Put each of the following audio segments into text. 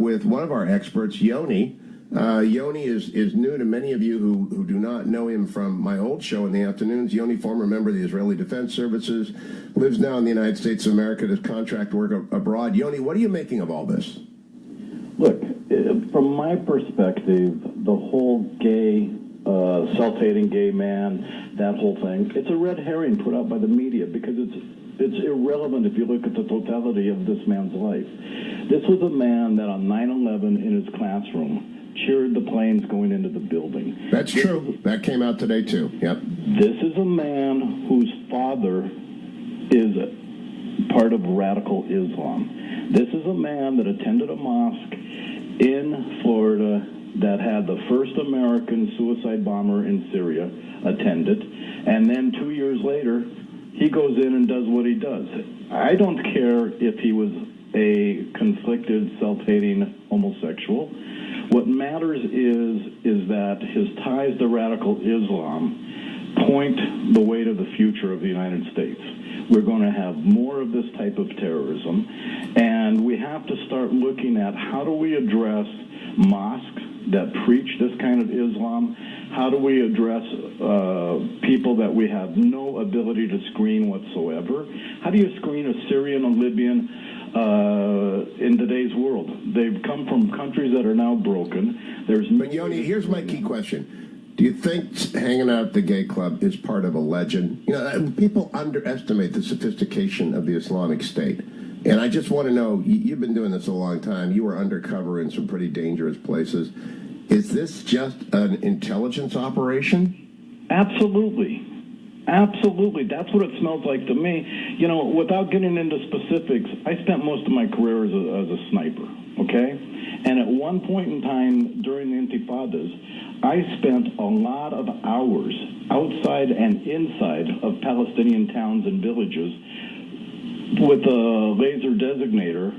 with one of our experts, Yoni. Yoni is new to many of you who do not know him from my old show in the afternoons. Yoni, former member of the Israeli Defense Services, lives now in the United States of America, does contract work abroad. Yoni, what are you making of all this? Look, from my perspective, the whole gay, self-hating gay man, that whole thing, it's a red herring put out by the media because it's irrelevant if you look at the totality of this man's life. This was a man that on 9/11 in his classroom cheered the planes going into the building. That's true. That came out today, too. Yep. This is a man whose father is part of radical Islam. This is a man that attended a mosque in Florida that had the first American suicide bomber in Syria attend, and then 2 years later, he goes in and does what he does. I don't care if he was a conflicted, self-hating homosexual. What matters is that his ties to radical Islam point the way to the future of the United States. We're going to have more of this type of terrorism, and we have to start looking at how do we address mosques that preach this kind of Islam. How do we address people that we have no ability to screen whatsoever? How do you screen a Syrian, a Libyan in today's world? They've come from countries that are now broken. But Yoni, here's my key question. Do you think hanging out at the gay club is part of a legend? You know, people underestimate the sophistication of the Islamic State. And I just want to know, you've been doing this a long time. You were undercover in some pretty dangerous places. Is this just an intelligence operation? Absolutely. Absolutely. That's what it smells like to me. You know, without getting into specifics, I spent most of my career as a sniper, okay? And at one point in time during the Intifadas, I spent a lot of hours outside and inside of Palestinian towns and villages with a laser designator,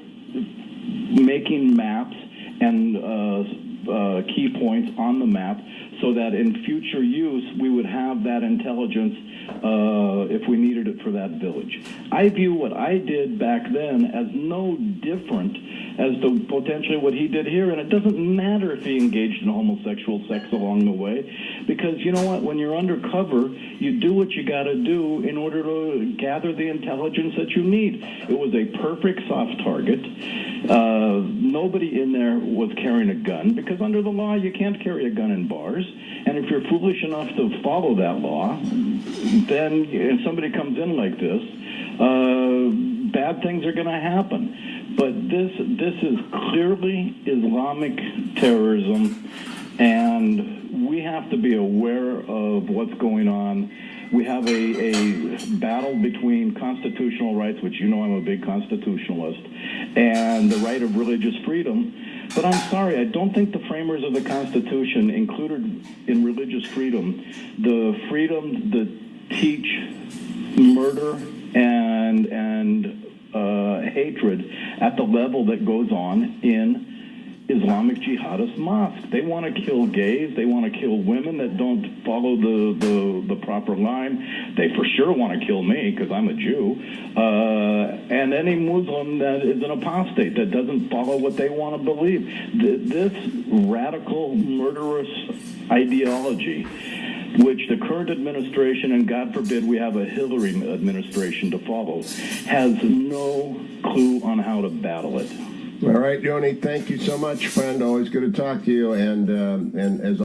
making maps and key points on the map so that in future use we would have that intelligence if we needed it for that village. I view what I did back then as no different as to potentially what he did here, and it doesn't matter if he engaged in homosexual sex along the way, because you know what, when you're undercover, you do what you got to do in order to gather the intelligence that you need. It was a perfect soft target. Nobody in there was carrying a gun, because under the law you can't carry a gun in bars, and if you're foolish enough to follow that law, then if somebody comes in like this, bad things are going to happen. But this is clearly Islamic terrorism, and we have to be aware of what's going on. We have a battle between constitutional rights, which you know I'm a big constitutionalist, and the right of religious freedom. But I'm sorry, I don't think the framers of the Constitution included in religious freedom the freedom to teach murder and hatred at the level that goes on in Islamic jihadist mosques. They want to kill gays. They want to kill women that don't follow the proper line. They for sure want to kill me because I'm a Jew. And any Muslim that is an apostate that doesn't follow what they want to believe. This radical, murderous ideology, which the current administration, and God forbid we have a Hillary administration to follow, has no clue on how to battle it. All right, Yoni, thank you so much, friend. Always good to talk to you. And as